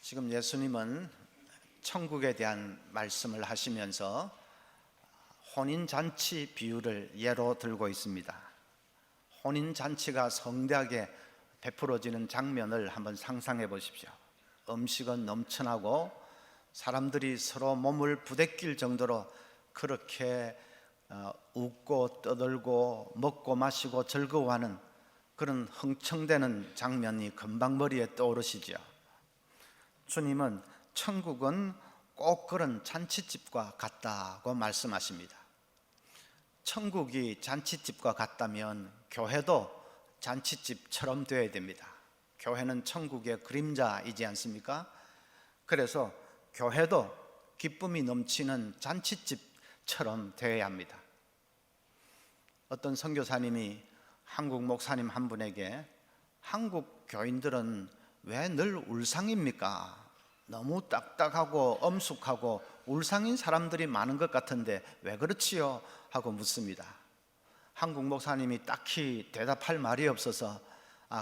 지금 예수님은 천국에 대한 말씀을 하시면서 혼인잔치 비유를 예로 들고 있습니다. 혼인잔치가 성대하게 베풀어지는 장면을 한번 상상해 보십시오. 음식은 넘쳐나고 사람들이 서로 몸을 부대낄 정도로 그렇게 웃고 떠들고 먹고 마시고 즐거워하는 그런 흥청대는 장면이 금방 머리에 떠오르시죠. 주님은 천국은 꼭 그런 잔치집과 같다고 말씀하십니다. 천국이 잔치집과 같다면 교회도 잔치집처럼 되어야 됩니다. 교회는 천국의 그림자이지 않습니까? 그래서 교회도 기쁨이 넘치는 잔치집처럼 되어야 합니다. 어떤 선교사님이 한국 목사님 한 분에게 한국 교인들은 왜 늘 울상입니까? 너무 딱딱하고 엄숙하고 울상인 사람들이 많은 것 같은데 왜 그렇지요? 하고 묻습니다. 한국 목사님이 딱히 대답할 말이 없어서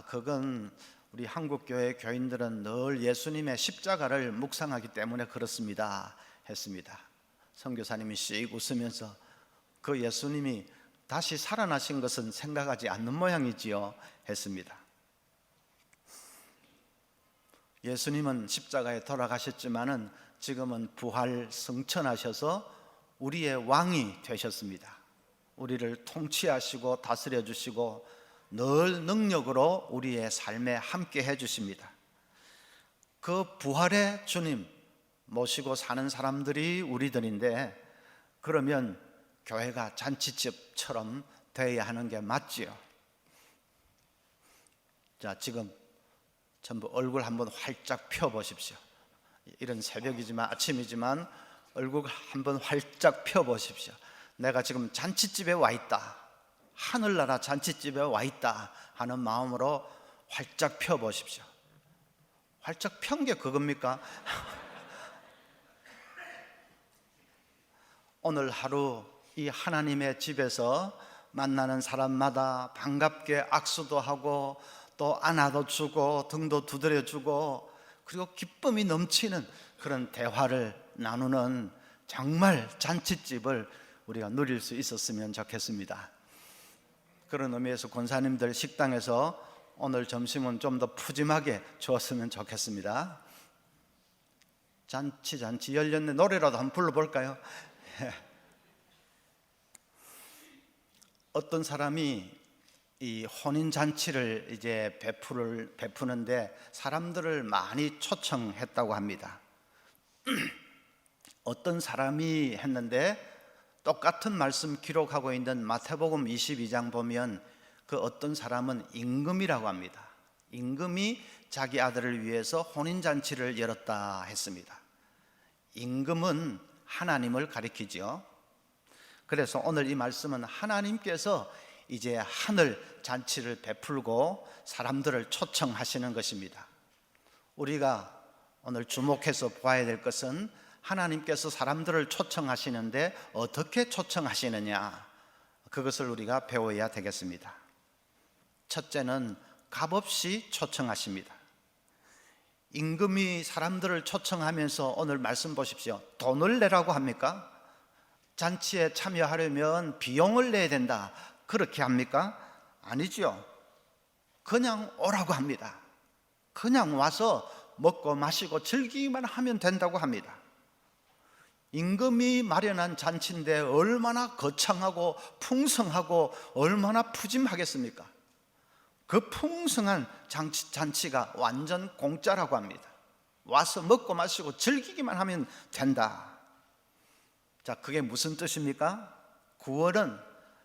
그건 우리 한국교회 교인들은 늘 예수님의 십자가를 묵상하기 때문에 그렇습니다 했습니다. 선교사님이 씩 웃으면서 그 예수님이 다시 살아나신 것은 생각하지 않는 모양이지요 했습니다. 예수님은 십자가에 돌아가셨지만은 지금은 부활 승천하셔서 우리의 왕이 되셨습니다. 우리를 통치하시고 다스려 주시고 늘 능력으로 우리의 삶에 함께 해 주십니다. 그 부활의 주님 모시고 사는 사람들이 우리들인데, 그러면 교회가 잔치집처럼 되어야 하는 게 맞지요. 자, 지금 전부 얼굴 한번 활짝 펴 보십시오. 이런 새벽이지만 아침이지만 얼굴 한번 활짝 펴 보십시오. 내가 지금 잔치집에 와 있다, 하늘나라 잔치집에 와 있다 하는 마음으로 활짝 펴 보십시오. 활짝 편 게 그겁니까? 오늘 하루 이 하나님의 집에서 만나는 사람마다 반갑게 악수도 하고 또 안아도 주고 등도 두드려 주고 그리고 기쁨이 넘치는 그런 대화를 나누는 정말 잔치집을 우리가 누릴 수 있었으면 좋겠습니다. 그런 의미에서 권사님들 식당에서 오늘 점심은 좀 더 푸짐하게 주었으면 좋겠습니다. 잔치 열렸네. 노래라도 한번 불러볼까요? 어떤 사람이 이 혼인잔치를 이제 베푸는데 사람들을 많이 초청했다고 합니다. 어떤 사람이 했는데 똑같은 말씀 기록하고 있는 마태복음 22장 보면 그 어떤 사람은 임금이라고 합니다. 임금이 자기 아들을 위해서 혼인잔치를 열었다 했습니다. 임금은 하나님을 가리키죠. 그래서 오늘 이 말씀은 하나님께서 이제 하늘 잔치를 베풀고 사람들을 초청하시는 것입니다. 우리가 오늘 주목해서 보아야 될 것은 하나님께서 사람들을 초청하시는데 어떻게 초청하시느냐, 그것을 우리가 배워야 되겠습니다. 첫째는 값없이 초청하십니다. 임금이 사람들을 초청하면서 오늘 말씀 보십시오. 돈을 내라고 합니까? 잔치에 참여하려면 비용을 내야 된다, 그렇게 합니까? 아니죠. 그냥 오라고 합니다. 그냥 와서 먹고 마시고 즐기기만 하면 된다고 합니다. 임금이 마련한 잔치인데 얼마나 거창하고 풍성하고 얼마나 푸짐하겠습니까? 그 풍성한 잔치가 완전 공짜라고 합니다. 와서 먹고 마시고 즐기기만 하면 된다. 자, 그게 무슨 뜻입니까? 구원은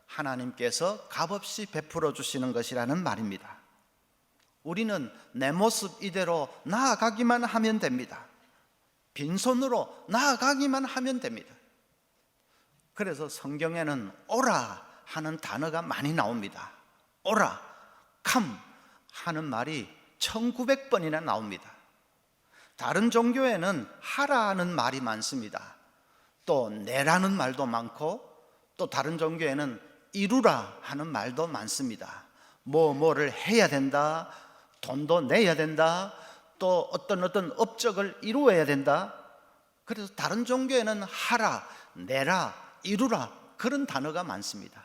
하나님께서 값없이 베풀어 주시는 것이라는 말입니다. 우리는 내 모습 이대로 나아가기만 하면 됩니다. 빈손으로 나아가기만 하면 됩니다. 그래서 성경에는 오라 하는 단어가 많이 나옵니다. 오라, come 하는 말이 1900번이나 나옵니다. 다른 종교에는 하라는 말이 많습니다. 또 내라는 말도 많고, 또 다른 종교에는 이루라 하는 말도 많습니다. 뭐를 해야 된다, 돈도 내야 된다, 또 어떤 업적을 이루어야 된다. 그래서 다른 종교에는 하라, 내라, 이루라 그런 단어가 많습니다.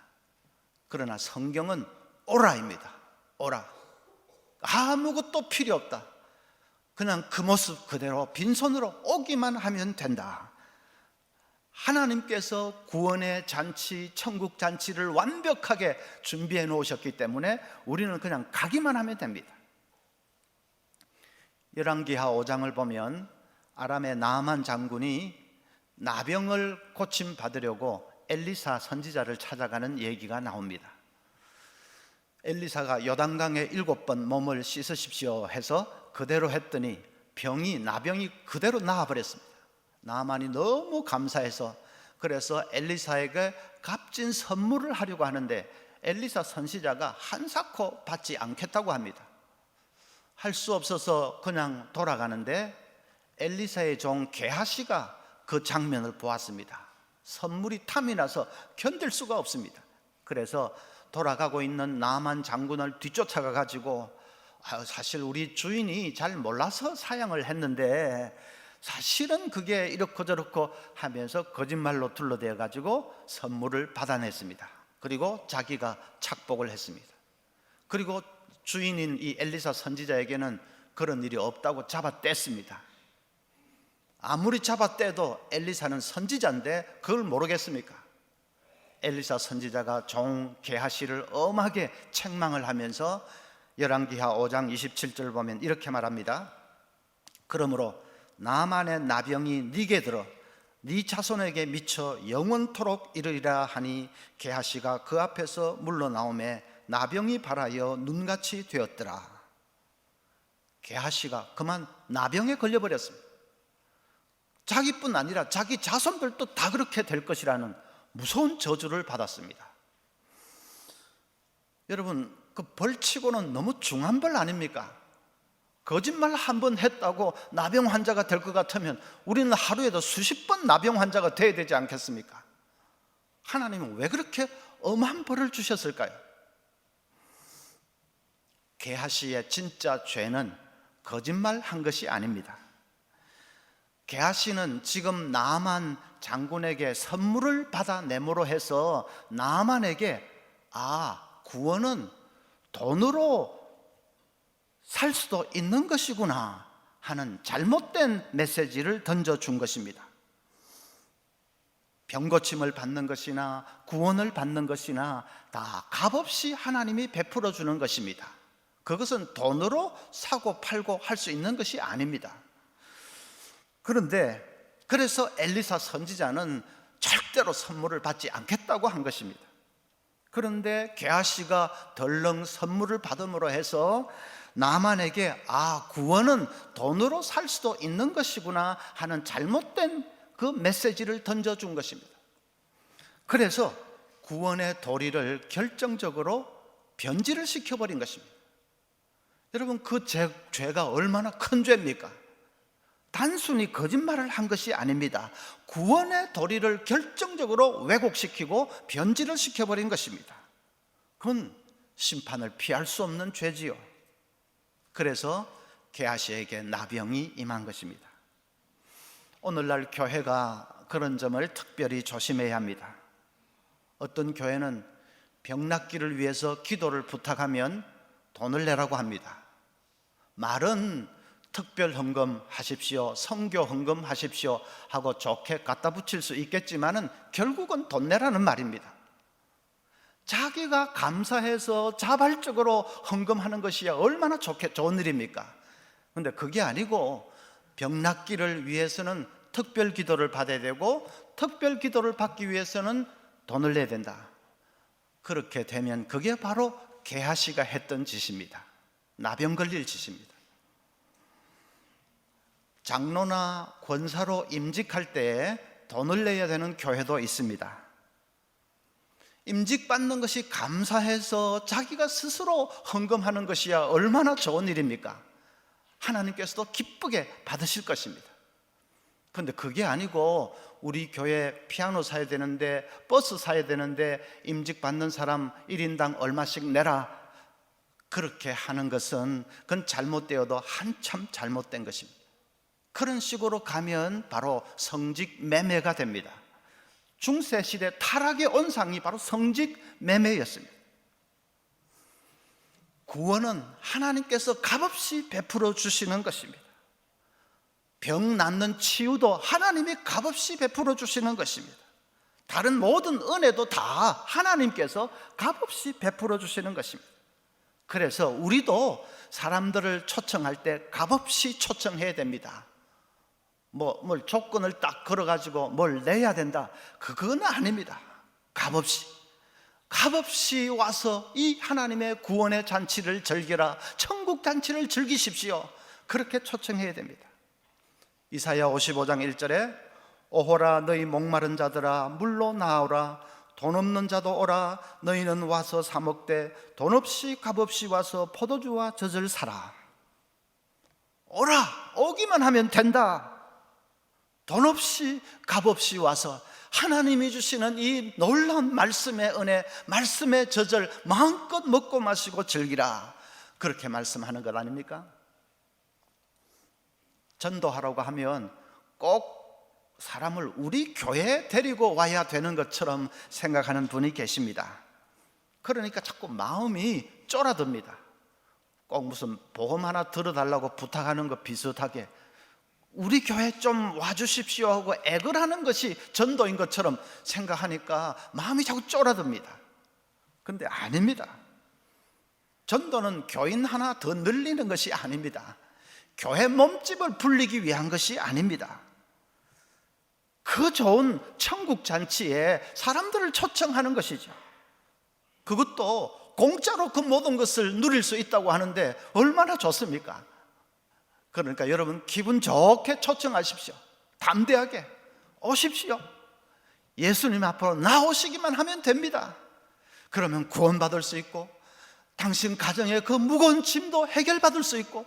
그러나 성경은 오라입니다. 오라. 아무것도 필요 없다. 그냥 그 모습 그대로 빈손으로 오기만 하면 된다. 하나님께서 구원의 잔치, 천국 잔치를 완벽하게 준비해 놓으셨기 때문에 우리는 그냥 가기만 하면 됩니다. 열왕기하 5장을 보면 아람의 나아만 장군이 나병을 고침받으려고 엘리사 선지자를 찾아가는 얘기가 나옵니다. 엘리사가 요단강에 7번 몸을 씻으십시오 해서 그대로 했더니 나병이 그대로 나아버렸습니다. 나아만이 너무 감사해서 그래서 엘리사에게 값진 선물을 하려고 하는데 엘리사 선지자가 한사코 받지 않겠다고 합니다. 할 수 없어서 그냥 돌아가는데 엘리사의 종 게하시가 그 장면을 보았습니다. 선물이 탐이 나서 견딜 수가 없습니다. 그래서 돌아가고 있는 나아만 장군을 뒤쫓아가 가지고 사실 우리 주인이 잘 몰라서 사양을 했는데 사실은 그게 이렇고 저렇고 하면서 거짓말로 둘러대어 가지고 선물을 받아냈습니다. 그리고 자기가 착복을 했습니다. 그리고 주인인 이 엘리사 선지자에게는 그런 일이 없다고 잡아뗐습니다. 아무리 잡아떼도 엘리사는 선지자인데 그걸 모르겠습니까? 엘리사 선지자가 종 게하시를 엄하게 책망을 하면서 열왕기하 5장 27절 보면 이렇게 말합니다. 그러므로 나만의 나병이 네게 들어 네 자손에게 미쳐 영원토록 이르리라 하니 게하시가 그 앞에서 물러나오매 나병이 발하여 눈같이 되었더라. 게하시가 그만 나병에 걸려버렸습니다. 자기뿐 아니라 자기 자손들도 다 그렇게 될 것이라는 무서운 저주를 받았습니다. 여러분, 그 벌치고는 너무 중한 벌 아닙니까? 거짓말 한 번 했다고 나병 환자가 될 것 같으면 우리는 하루에도 수십 번 나병 환자가 돼야 되지 않겠습니까? 하나님은 왜 그렇게 엄한 벌을 주셨을까요? 게하시의 진짜 죄는 거짓말 한 것이 아닙니다. 게하시는 지금 나아만 장군에게 선물을 받아내므로 해서 나아만에게 구원은 돈으로 살 수도 있는 것이구나 하는 잘못된 메시지를 던져준 것입니다. 병고침을 받는 것이나 구원을 받는 것이나 다 값없이 하나님이 베풀어 주는 것입니다. 그것은 돈으로 사고 팔고 할 수 있는 것이 아닙니다. 그런데 그래서 엘리사 선지자는 절대로 선물을 받지 않겠다고 한 것입니다. 그런데 게하시가 덜렁 선물을 받음으로 해서 나만에게 구원은 돈으로 살 수도 있는 것이구나 하는 잘못된 그 메시지를 던져준 것입니다. 그래서 구원의 도리를 결정적으로 변질을 시켜버린 것입니다. 여러분, 그 죄가 얼마나 큰 죄입니까? 단순히 거짓말을 한 것이 아닙니다. 구원의 도리를 결정적으로 왜곡시키고 변질을 시켜버린 것입니다. 그건 심판을 피할 수 없는 죄지요. 그래서 게하시에게 나병이 임한 것입니다. 오늘날 교회가 그런 점을 특별히 조심해야 합니다. 어떤 교회는 병 낫기를 위해서 기도를 부탁하면 돈을 내라고 합니다. 말은 특별 헌금 하십시오, 선교 헌금 하십시오 하고 좋게 갖다 붙일 수 있겠지만은 결국은 돈 내라는 말입니다. 자기가 감사해서 자발적으로 헌금하는 것이 얼마나 좋은 일입니까? 그런데 그게 아니고 병 낫기를 위해서는 특별 기도를 받아야 되고 특별 기도를 받기 위해서는 돈을 내야 된다. 그렇게 되면 그게 바로 게하시가 했던 짓입니다. 나병 걸릴 짓입니다. 장로나 권사로 임직할 때에 돈을 내야 되는 교회도 있습니다. 임직받는 것이 감사해서 자기가 스스로 헌금하는 것이야 얼마나 좋은 일입니까? 하나님께서도 기쁘게 받으실 것입니다. 그런데 그게 아니고 우리 교회 피아노 사야 되는데, 버스 사야 되는데 임직 받는 사람 1인당 얼마씩 내라, 그렇게 하는 것은 그건 잘못되어도 한참 잘못된 것입니다. 그런 식으로 가면 바로 성직 매매가 됩니다. 중세시대 타락의 온상이 바로 성직 매매였습니다. 구원은 하나님께서 값없이 베풀어 주시는 것입니다. 병 낫는 치유도 하나님이 값없이 베풀어 주시는 것입니다. 다른 모든 은혜도 다 하나님께서 값없이 베풀어 주시는 것입니다. 그래서 우리도 사람들을 초청할 때 값없이 초청해야 됩니다. 뭘 조건을 딱 걸어가지고 뭘 내야 된다, 그건 아닙니다. 값없이 와서 이 하나님의 구원의 잔치를 즐기라, 천국 잔치를 즐기십시오, 그렇게 초청해야 됩니다. 이사야 55장 1절에 오호라 너희 목마른 자들아 물로 나오라, 돈 없는 자도 오라, 너희는 와서 사 먹되 돈 없이 값없이 와서 포도주와 젖을 사라. 오라, 오기만 하면 된다. 돈 없이 값없이 와서 하나님이 주시는 이 놀라운 말씀의 은혜, 말씀의 젖을 마음껏 먹고 마시고 즐기라, 그렇게 말씀하는 것 아닙니까? 전도하라고 하면 꼭 사람을 우리 교회에 데리고 와야 되는 것처럼 생각하는 분이 계십니다. 그러니까 자꾸 마음이 쫄아듭니다. 꼭 무슨 복음 하나 들어달라고 부탁하는 것 비슷하게 우리 교회 좀 와주십시오 하고 애걸하는 것이 전도인 것처럼 생각하니까 마음이 자꾸 쫄아듭니다. 그런데 아닙니다. 전도는 교인 하나 더 늘리는 것이 아닙니다. 교회 몸집을 불리기 위한 것이 아닙니다. 그 좋은 천국 잔치에 사람들을 초청하는 것이죠. 그것도 공짜로 그 모든 것을 누릴 수 있다고 하는데 얼마나 좋습니까? 그러니까 여러분 기분 좋게 초청하십시오. 담대하게 오십시오. 예수님 앞으로 나오시기만 하면 됩니다. 그러면 구원받을 수 있고 당신 가정의 그 무거운 짐도 해결받을 수 있고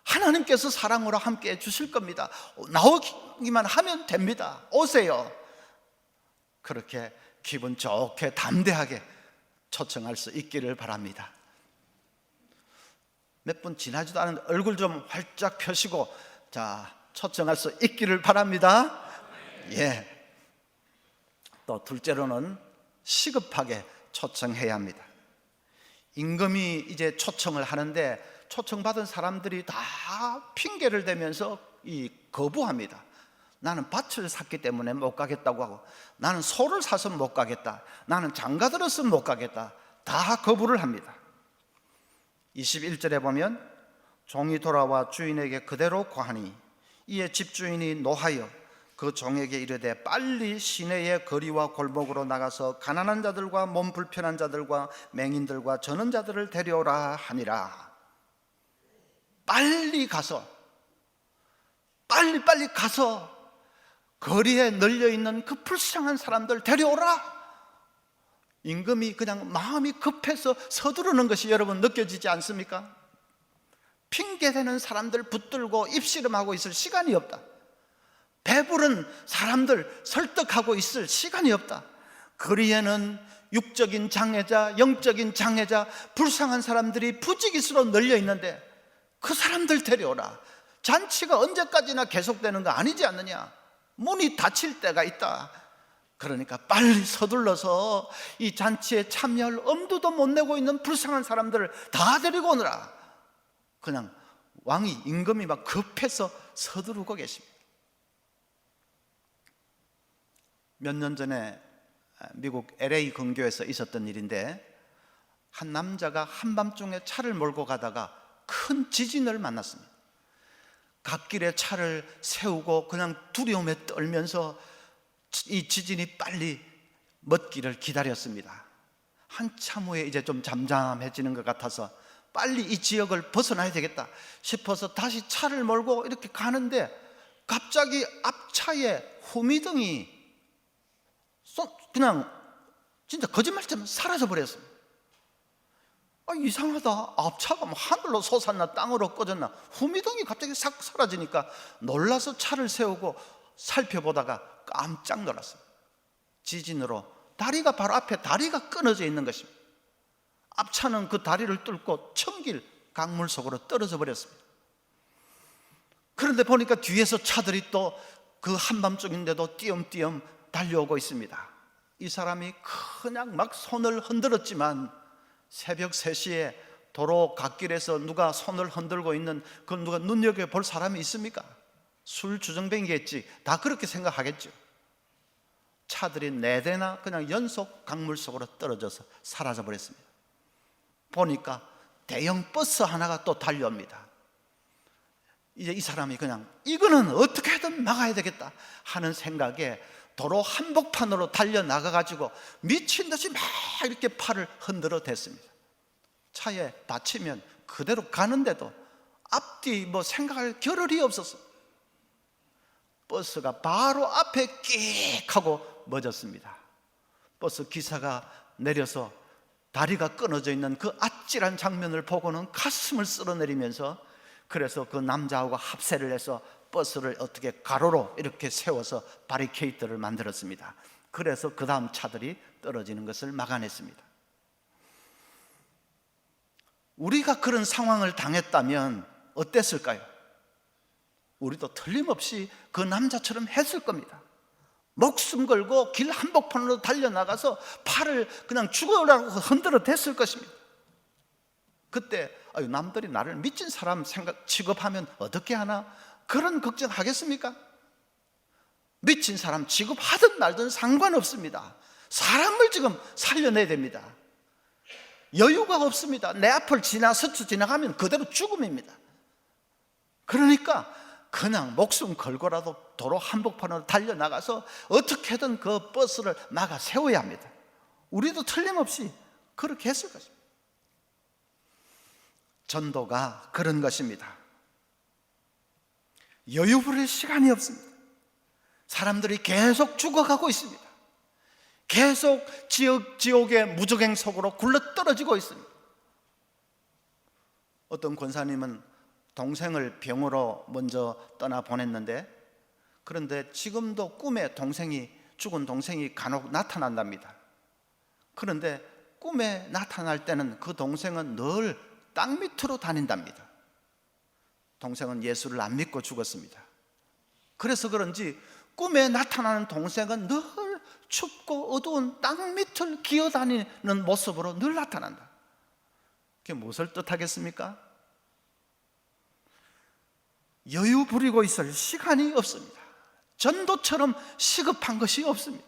하나님께서 사랑으로 함께 해주실 겁니다. 나오기만 하면 됩니다. 오세요. 그렇게 기분 좋게 담대하게 초청할 수 있기를 바랍니다. 몇 분 지나지도 않은데 얼굴 좀 활짝 펴시고 자, 초청할 수 있기를 바랍니다. 예. 또 둘째로는 시급하게 초청해야 합니다. 임금이 이제 초청을 하는데 초청받은 사람들이 다 핑계를 대면서 거부합니다. 나는 밭을 샀기 때문에 못 가겠다고 하고, 나는 소를 사서 못 가겠다, 나는 장가 들어서 못 가겠다, 다 거부를 합니다. 21절에 보면 종이 돌아와 주인에게 그대로 고하니 이에 집주인이 노하여 그 종에게 이르되 빨리 시내의 거리와 골목으로 나가서 가난한 자들과 몸 불편한 자들과 맹인들과 저는 자들을 데려오라 하니라. 빨리 가서 거리에 널려있는 그 불쌍한 사람들 데려오라. 임금이 그냥 마음이 급해서 서두르는 것이 여러분 느껴지지 않습니까? 핑계대는 사람들 붙들고 입씨름하고 있을 시간이 없다. 배부른 사람들 설득하고 있을 시간이 없다. 거리에는 육적인 장애자, 영적인 장애자, 불쌍한 사람들이 부지기수로 널려 있는데 그 사람들 데려오라. 잔치가 언제까지나 계속되는 거 아니지 않느냐. 문이 닫힐 때가 있다. 그러니까 빨리 서둘러서 이 잔치에 참여할 엄두도 못 내고 있는 불쌍한 사람들을 다 데리고 오느라. 그냥 왕이, 임금이 막 급해서 서두르고 계십니다. 몇 년 전에 미국 LA 근교에서 있었던 일인데, 한 남자가 한밤중에 차를 몰고 가다가 큰 지진을 만났습니다. 갓길에 차를 세우고 그냥 두려움에 떨면서 이 지진이 빨리 멎기를 기다렸습니다. 한참 후에 이제 좀 잠잠해지는 것 같아서 빨리 이 지역을 벗어나야 되겠다 싶어서 다시 차를 몰고 이렇게 가는데 갑자기 앞차에 후미등이 그냥 진짜 거짓말처럼 사라져 버렸습니다. 이상하다. 앞차가 뭐 하늘로 솟았나 땅으로 꺼졌나, 후미등이 갑자기 싹 사라지니까 놀라서 차를 세우고 살펴보다가 깜짝 놀랐어요. 지진으로 다리가 바로 앞에 다리가 끊어져 있는 것입니다. 앞차는 그 다리를 뚫고 천길 강물 속으로 떨어져 버렸습니다. 그런데 보니까 뒤에서 차들이 또 그 한밤중인데도 띄엄띄엄 달려오고 있습니다. 이 사람이 그냥 막 손을 흔들었지만 새벽 3시에 도로 갓길에서 누가 손을 흔들고 있는 그 누가 눈여겨볼 사람이 있습니까? 술 주정뱅이겠지, 다 그렇게 생각하겠죠. 차들이 4대나 그냥 연속 강물 속으로 떨어져서 사라져 버렸습니다. 보니까 대형 버스 하나가 또 달려옵니다. 이제 이 사람이 그냥 이거는 어떻게든 막아야 되겠다 하는 생각에 도로 한복판으로 달려나가가지고 미친 듯이 막 이렇게 팔을 흔들어 댔습니다. 차에 다치면 그대로 가는데도 앞뒤 뭐 생각할 겨를이 없었어요. 버스가 바로 앞에 끽 하고 멎었습니다. 버스 기사가 내려서 다리가 끊어져 있는 그 아찔한 장면을 보고는 가슴을 쓸어내리면서, 그래서 그 남자하고 합세를 해서 버스를 어떻게 가로로 이렇게 세워서 바리케이트를 만들었습니다. 그래서 그 다음 차들이 떨어지는 것을 막아냈습니다. 우리가 그런 상황을 당했다면 어땠을까요? 우리도 틀림없이 그 남자처럼 했을 겁니다. 목숨 걸고 길 한복판으로 달려나가서 팔을 그냥 죽으라고 흔들어 댔을 것입니다. 그때 남들이 나를 미친 사람 취급하면 어떻게 하나, 그런 걱정하겠습니까? 미친 사람 취급하든 말든 상관없습니다. 사람을 지금 살려내야 됩니다. 여유가 없습니다. 내 앞을 스쳐 지나가면 그대로 죽음입니다. 그러니까 그냥 목숨 걸고라도 도로 한복판으로 달려나가서 어떻게든 그 버스를 막아 세워야 합니다. 우리도 틀림없이 그렇게 했을 것입니다. 전도가 그런 것입니다. 여유 부릴 시간이 없습니다. 사람들이 계속 죽어가고 있습니다. 계속 지옥의 무저갱 속으로 굴러떨어지고 있습니다. 어떤 권사님은 동생을 병으로 먼저 떠나보냈는데, 그런데 지금도 꿈에 죽은 동생이 간혹 나타난답니다. 그런데 꿈에 나타날 때는 그 동생은 늘 땅 밑으로 다닌답니다. 동생은 예수를 안 믿고 죽었습니다. 그래서 그런지 꿈에 나타나는 동생은 늘 춥고 어두운 땅 밑을 기어다니는 모습으로 늘 나타난다. 그게 무엇을 뜻하겠습니까? 여유 부리고 있을 시간이 없습니다. 전도처럼 시급한 것이 없습니다.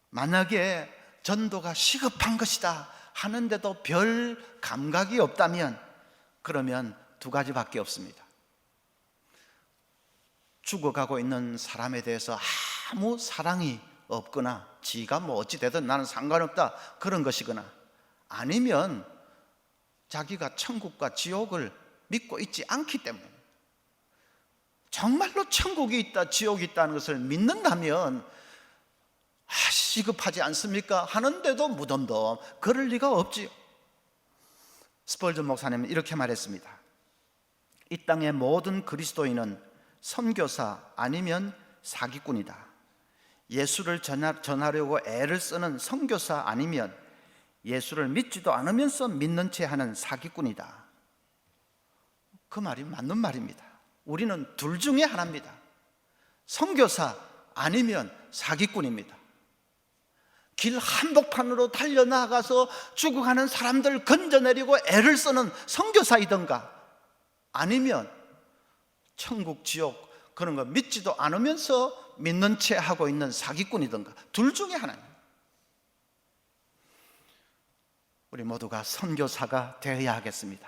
만약에 전도가 시급한 것이다 하는데도 별 감각이 없다면, 그러면 2가지밖에 없습니다. 죽어가고 있는 사람에 대해서 아무 사랑이 없거나, 지가 뭐 어찌 되든 나는 상관없다 그런 것이거나, 아니면 자기가 천국과 지옥을 믿고 있지 않기 때문에, 정말로 천국이 있다 지옥이 있다는 것을 믿는다면 시급하지 않습니까? 하는데도 무덤덤 그럴 리가 없지요. 스펄전 목사님은 이렇게 말했습니다. 이 땅의 모든 그리스도인은 선교사 아니면 사기꾼이다. 예수를 전하려고 애를 쓰는 선교사 아니면 예수를 믿지도 않으면서 믿는 채 하는 사기꾼이다. 그 말이 맞는 말입니다. 우리는 둘 중에 하나입니다. 선교사 아니면 사기꾼입니다. 길 한복판으로 달려나가서 죽어가는 사람들 건져내리고 애를 쓰는 선교사이든가, 아니면 천국 지옥 그런 거 믿지도 않으면서 믿는 채 하고 있는 사기꾼이든가, 둘 중에 하나입니다. 우리 모두가 선교사가 되어야 하겠습니다.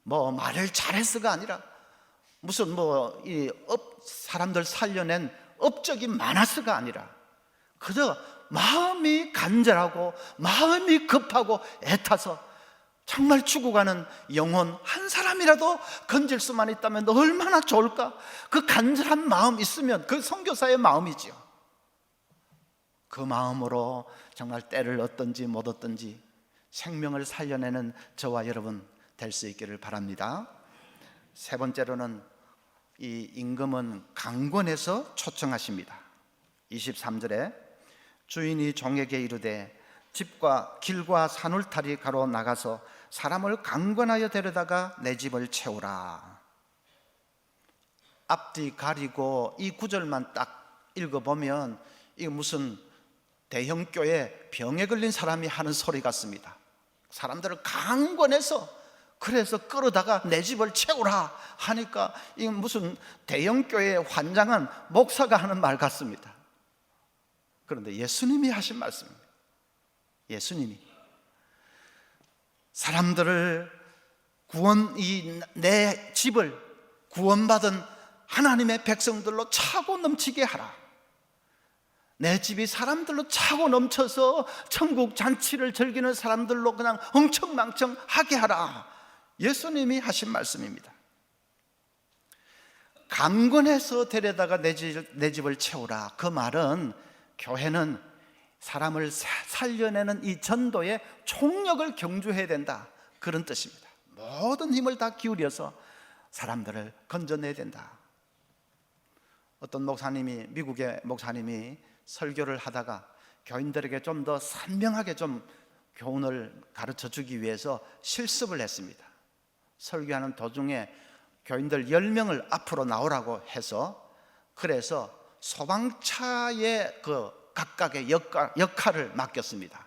뭐 말을 잘해서가 아니라, 무슨 사람들 살려낸 업적이 많아서가 아니라, 그저 마음이 간절하고 마음이 급하고 애타서 정말 죽어가는 영혼 한 사람이라도 건질 수만 있다면 얼마나 좋을까? 그 간절한 마음 있으면 그 선교사의 마음이지요. 그 마음으로 정말 때를 얻든지 못 얻든지 생명을 살려내는 저와 여러분 될 수 있기를 바랍니다. 세 번째로는 이 임금은 강권해서 초청하십니다. 23절에 주인이 종에게 이르되 집과 길과 산울타리 가로 나가서 사람을 강권하여 데려다가 내 집을 채우라. 앞뒤 가리고 이 구절만 딱 읽어보면 이게 무슨 대형교회 병에 걸린 사람이 하는 소리 같습니다. 사람들을 강권해서 그래서 끌어다가 내 집을 채우라 하니까 이게 무슨 대형교회 환장한 목사가 하는 말 같습니다. 그런데 예수님이 하신 말씀입니다. 예수님이 사람들을 내 집을 구원받은 하나님의 백성들로 차고 넘치게 하라. 내 집이 사람들로 차고 넘쳐서 천국 잔치를 즐기는 사람들로 그냥 엉청망청 하게 하라. 예수님이 하신 말씀입니다. 강권해서 데려다가 내 집을 채우라. 그 말은 교회는 사람을 살려내는 이 전도의 총력을 경주해야 된다, 그런 뜻입니다. 모든 힘을 다 기울여서 사람들을 건져내야 된다. 어떤 목사님이, 미국의 목사님이 설교를 하다가 교인들에게 좀 더 선명하게 좀 교훈을 가르쳐 주기 위해서 실습을 했습니다. 설교하는 도중에 교인들 10명을 앞으로 나오라고 해서, 그래서 소방차의 그 각각의 역할을 맡겼습니다.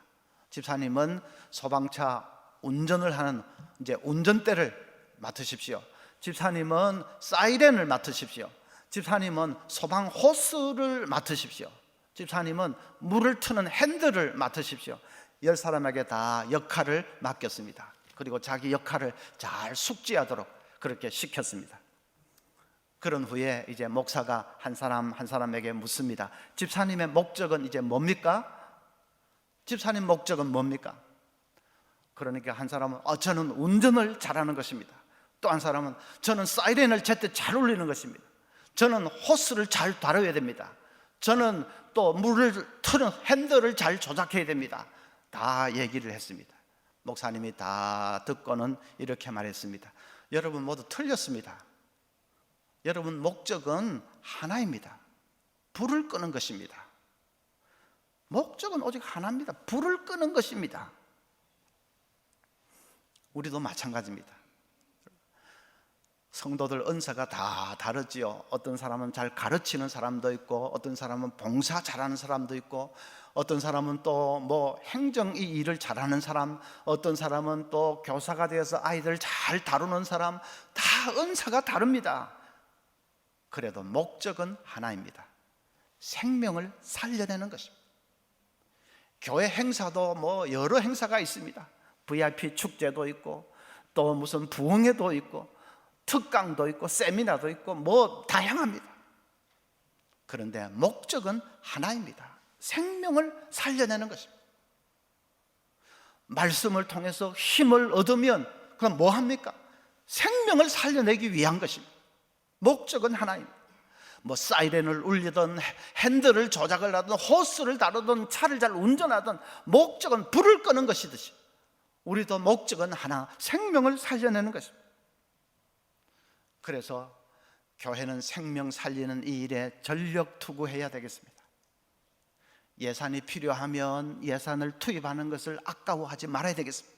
집사님은 소방차 운전을 하는 이제 운전대를 맡으십시오. 집사님은 사이렌을 맡으십시오. 집사님은 소방 호스를 맡으십시오. 집사님은 물을 트는 핸들을 맡으십시오. 10사람에게 다 역할을 맡겼습니다. 그리고 자기 역할을 잘 숙지하도록 그렇게 시켰습니다. 그런 후에 이제 목사가 한 사람 한 사람에게 묻습니다. 집사님의 목적은 이제 뭡니까? 집사님 목적은 뭡니까? 그러니까 한 사람은 저는 운전을 잘하는 것입니다. 또 한 사람은 저는 사이렌을 제때 잘 울리는 것입니다. 저는 호스를 잘 다뤄야 됩니다. 저는 또 물을 트는 핸들을 잘 조작해야 됩니다. 다 얘기를 했습니다. 목사님이 다 듣고는 이렇게 말했습니다. 여러분 모두 틀렸습니다. 여러분 목적은 하나입니다. 불을 끄는 것입니다. 목적은 오직 하나입니다. 불을 끄는 것입니다. 우리도 마찬가지입니다. 성도들 은사가 다 다르지요. 어떤 사람은 잘 가르치는 사람도 있고, 어떤 사람은 봉사 잘하는 사람도 있고, 어떤 사람은 또 뭐 행정 이 일을 잘하는 사람, 어떤 사람은 또 교사가 되어서 아이들 잘 다루는 사람, 다 은사가 다릅니다. 그래도 목적은 하나입니다. 생명을 살려내는 것입니다. 교회 행사도 뭐 여러 행사가 있습니다. VIP 축제도 있고, 또 무슨 부흥회도 있고, 특강도 있고, 세미나도 있고, 뭐 다양합니다. 그런데 목적은 하나입니다. 생명을 살려내는 것입니다. 말씀을 통해서 힘을 얻으면 그럼 뭐 합니까? 생명을 살려내기 위한 것입니다. 목적은 하나입니다. 뭐 사이렌을 울리든 핸들을 조작을 하든 호스를 다루든 차를 잘 운전하든 목적은 불을 끄는 것이듯이 우리도 목적은 하나, 생명을 살려내는 것입니다. 그래서 교회는 생명 살리는 이 일에 전력 투구해야 되겠습니다. 예산이 필요하면 예산을 투입하는 것을 아까워하지 말아야 되겠습니다.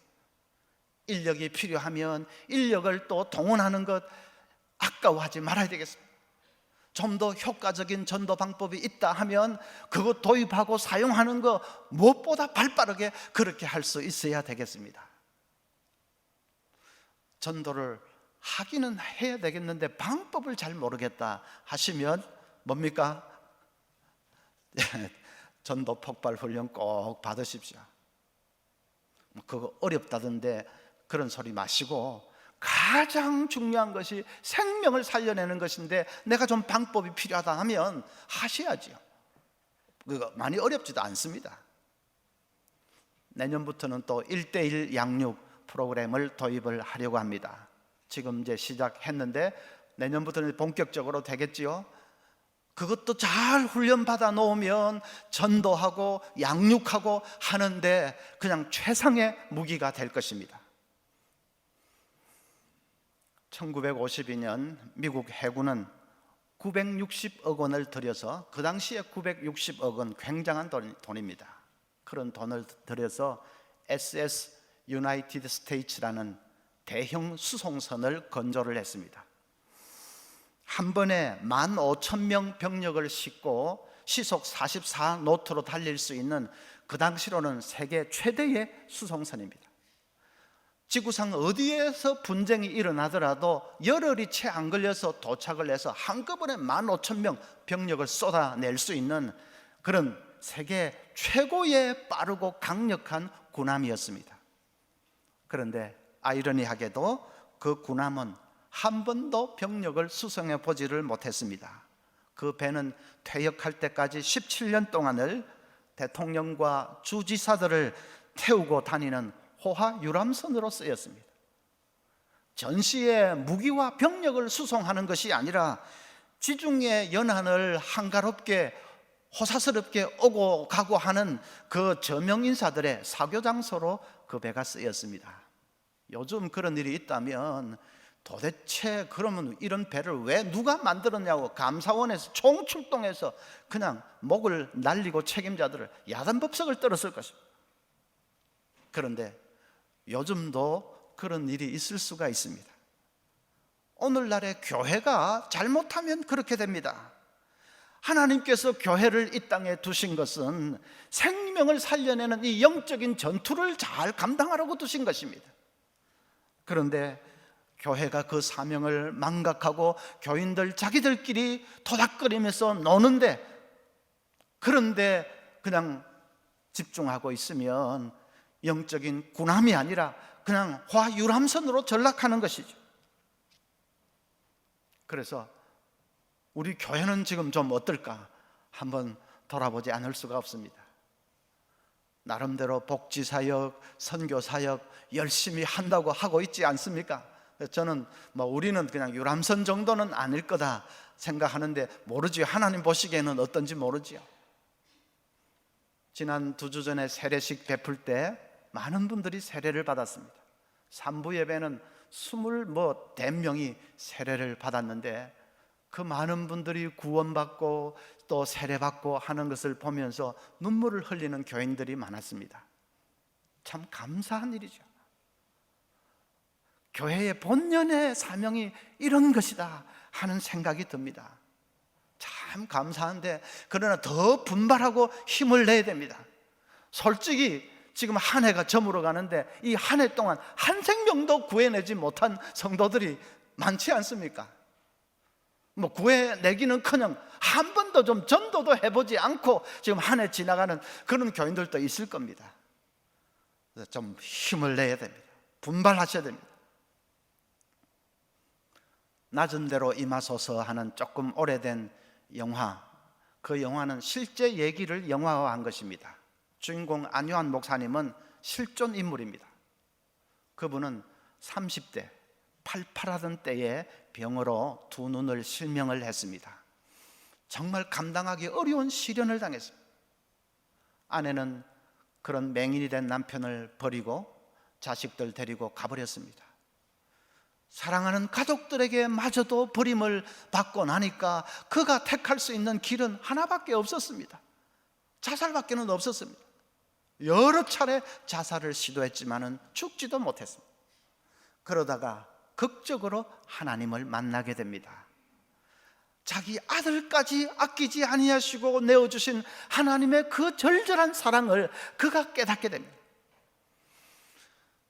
인력이 필요하면 인력을 또 동원하는 것 아까워하지 말아야 되겠습니다. 좀 더 효과적인 전도 방법이 있다 하면 그것 도입하고 사용하는 거 무엇보다 발빠르게 그렇게 할 수 있어야 되겠습니다. 전도를 하기는 해야 되겠는데 방법을 잘 모르겠다 하시면 뭡니까? 전도 폭발 훈련 꼭 받으십시오. 그거 어렵다던데 그런 소리 마시고 가장 중요한 것이 생명을 살려내는 것인데 내가 좀 방법이 필요하다 하면 하셔야죠. 그거 많이 어렵지도 않습니다. 내년부터는 또 1:1 양육 프로그램을 도입을 하려고 합니다. 지금 이제 시작했는데 내년부터는 본격적으로 되겠지요. 그것도 잘 훈련받아 놓으면 전도하고 양육하고 하는데 그냥 최상의 무기가 될 것입니다. 1952년 미국 해군은 960억 원을 들여서, 그 당시에 960억 원 굉장한 돈입니다. 그런 돈을 들여서 SS 유나이티드 스테이츠라는 대형 수송선을 건조를 했습니다. 한 번에 15,000명 병력을 싣고 시속 44노트로 달릴 수 있는 그 당시로는 세계 최대의 수송선입니다. 지구상 어디에서 분쟁이 일어나더라도 열흘이 채 안 걸려서 도착을 해서 한꺼번에 15,000명 병력을 쏟아낼 수 있는 그런 세계 최고의 빠르고 강력한 군함이었습니다. 그런데 아이러니하게도 그 군함은 한 번도 병력을 수송해 보지를 못했습니다. 그 배는 퇴역할 때까지 17년 동안을 대통령과 주지사들을 태우고 다니는 호화 유람선으로 쓰였습니다. 전시에 무기와 병력을 수송하는 것이 아니라 지중해 연안을 한가롭게 호사스럽게 오고 가고 하는 그 저명인사들의 사교장소로 그 배가 쓰였습니다. 요즘 그런 일이 있다면 도대체 그러면 이런 배를 왜 누가 만들었냐고 감사원에서 총출동해서 그냥 목을 날리고 책임자들을 야단법석을 떨었을 것입니다. 그런데 요즘도 그런 일이 있을 수가 있습니다. 오늘날의 교회가 잘못하면 그렇게 됩니다. 하나님께서 교회를 이 땅에 두신 것은 생명을 살려내는 이 영적인 전투를 잘 감당하라고 두신 것입니다. 그런데 교회가 그 사명을 망각하고 교인들 자기들끼리 토닥거리면서 노는데, 그런데 그냥 집중하고 있으면 영적인 군함이 아니라 그냥 화유람선으로 전락하는 것이죠. 그래서 우리 교회는 지금 좀 어떨까 한번 돌아보지 않을 수가 없습니다. 나름대로 복지사역, 선교사역 열심히 한다고 하고 있지 않습니까? 저는 우리는 그냥 유람선 정도는 아닐 거다 생각하는데 모르지요. 하나님 보시기에는 어떤지 모르지요. 지난 2주 전에 세례식 베풀 때 많은 분들이 세례를 받았습니다. 3부 예배는 20대명이 세례를 받았는데 그 많은 분들이 구원받고 또 세례받고 하는 것을 보면서 눈물을 흘리는 교인들이 많았습니다. 참 감사한 일이죠. 교회의 본연의 사명이 이런 것이다 하는 생각이 듭니다. 참 감사한데, 그러나 더 분발하고 힘을 내야 됩니다. 솔직히 지금 한 해가 저물어 가는데 이 한 해 동안 한 생명도 구해내지 못한 성도들이 많지 않습니까? 구해내기는커녕 한 번도 좀 전도도 해보지 않고 지금 한 해 지나가는 그런 교인들도 있을 겁니다. 그래서 좀 힘을 내야 됩니다. 분발하셔야 됩니다. 낮은 대로 임하소서 하는 조금 오래된 영화, 그 영화는 실제 얘기를 영화화한 것입니다. 주인공 안요한 목사님은 실존 인물입니다. 그분은 30대 팔팔하던 때에 병으로 두 눈을 실명을 했습니다. 정말 감당하기 어려운 시련을 당했습니다. 아내는 그런 맹인이 된 남편을 버리고 자식들 데리고 가버렸습니다. 사랑하는 가족들에게 마저도 버림을 받고 나니까 그가 택할 수 있는 길은 하나밖에 없었습니다. 자살밖에는 없었습니다. 여러 차례 자살을 시도했지만은 죽지도 못했습니다. 그러다가 극적으로 하나님을 만나게 됩니다. 자기 아들까지 아끼지 아니하시고 내어주신 하나님의 그 절절한 사랑을 그가 깨닫게 됩니다.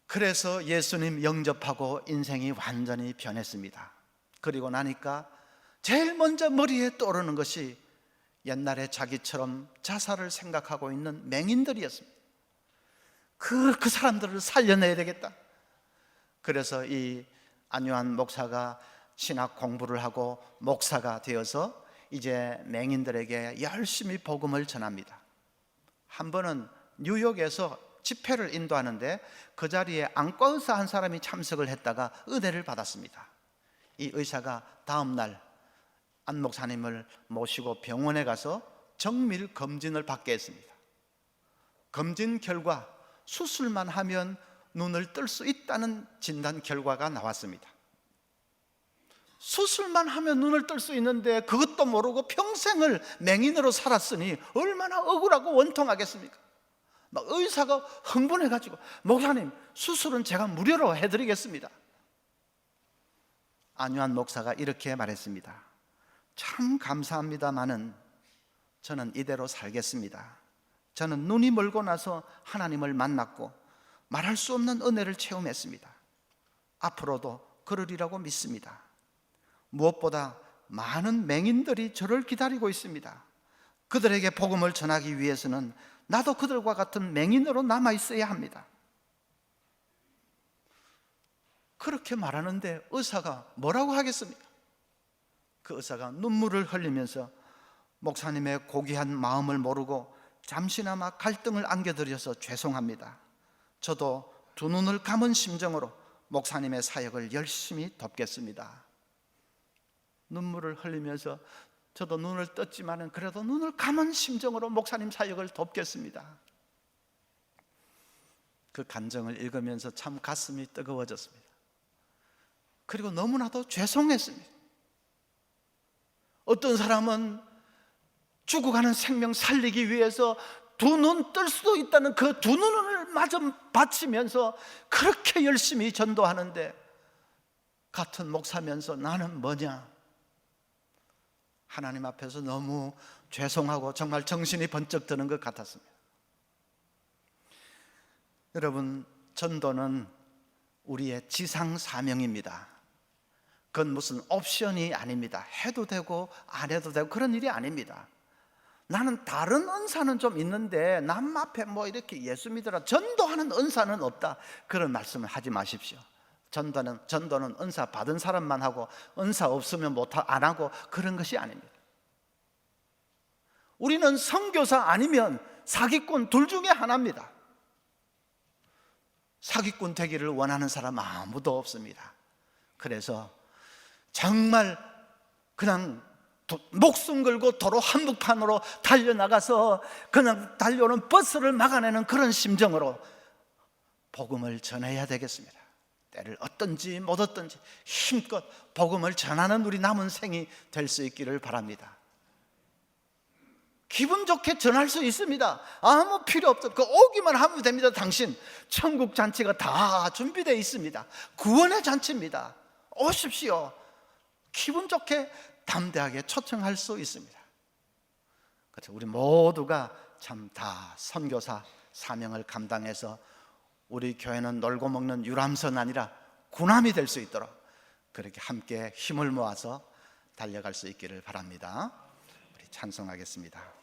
그래서 예수님 영접하고 인생이 완전히 변했습니다. 그리고 나니까 제일 먼저 머리에 떠오르는 것이 옛날에 자기처럼 자살을 생각하고 있는 맹인들이었습니다. 그 사람들을 살려내야 되겠다. 그래서 이 안요한 목사가 신학 공부를 하고 목사가 되어서 이제 맹인들에게 열심히 복음을 전합니다. 한 번은 뉴욕에서 집회를 인도하는데 그 자리에 안과 의사 한 사람이 참석을 했다가 은혜를 받았습니다. 이 의사가 다음 날 안 목사님을 모시고 병원에 가서 정밀 검진을 받게 했습니다. 검진 결과 수술만 하면 눈을 뜰 수 있다는 진단 결과가 나왔습니다. 수술만 하면 눈을 뜰 수 있는데 그것도 모르고 평생을 맹인으로 살았으니 얼마나 억울하고 원통하겠습니까? 막 의사가 흥분해가지고 목사님, 수술은 제가 무료로 해드리겠습니다. 안유한 목사가 이렇게 말했습니다. 참 감사합니다마는 저는 이대로 살겠습니다. 저는 눈이 멀고 나서 하나님을 만났고 말할 수 없는 은혜를 체험했습니다. 앞으로도 그러리라고 믿습니다. 무엇보다 많은 맹인들이 저를 기다리고 있습니다. 그들에게 복음을 전하기 위해서는 나도 그들과 같은 맹인으로 남아 있어야 합니다. 그렇게 말하는데 의사가 뭐라고 하겠습니까? 그 의사가 눈물을 흘리면서 목사님의 고귀한 마음을 모르고 잠시나마 갈등을 안겨드려서 죄송합니다. 저도 두 눈을 감은 심정으로 목사님의 사역을 열심히 돕겠습니다. 눈물을 흘리면서 저도 눈을 떴지만 그래도 눈을 감은 심정으로 목사님 사역을 돕겠습니다. 그 간정을 읽으면서 참 가슴이 뜨거워졌습니다. 그리고 너무나도 죄송했습니다. 어떤 사람은 죽어가는 생명 살리기 위해서 두 눈 뜰 수도 있다는 그 두 눈을 마저 바치면서 그렇게 열심히 전도하는데 같은 목사면서 나는 뭐냐? 하나님 앞에서 너무 죄송하고 정말 정신이 번쩍 드는 것 같았습니다. 여러분, 전도는 우리의 지상 사명입니다. 그건 무슨 옵션이 아닙니다. 해도 되고 안 해도 되고 그런 일이 아닙니다. 나는 다른 은사는 좀 있는데 남 앞에 뭐 이렇게 예수 믿으라 전도하는 은사는 없다, 그런 말씀을 하지 마십시오. 전도는 은사 받은 사람만 하고 은사 없으면 안 하고 그런 것이 아닙니다. 우리는 선교사 아니면 사기꾼 둘 중에 하나입니다. 사기꾼 되기를 원하는 사람 아무도 없습니다. 그래서 정말 그냥 목숨 걸고 도로 한복판으로 달려나가서 그냥 달려오는 버스를 막아내는 그런 심정으로 복음을 전해야 되겠습니다. 때를 얻든지 못 얻든지 힘껏 복음을 전하는 우리 남은 생이 될 수 있기를 바랍니다. 기분 좋게 전할 수 있습니다. 아무 필요 없어. 그 오기만 하면 됩니다. 당신 천국 잔치가 다 준비되어 있습니다. 구원의 잔치입니다. 오십시오. 기분 좋게 담대하게 초청할 수 있습니다. 그래서 우리 모두가 참 다 선교사 사명을 감당해서 우리 교회는 놀고 먹는 유람선 아니라 군함이 될 수 있도록 그렇게 함께 힘을 모아서 달려갈 수 있기를 바랍니다. 우리 찬송하겠습니다.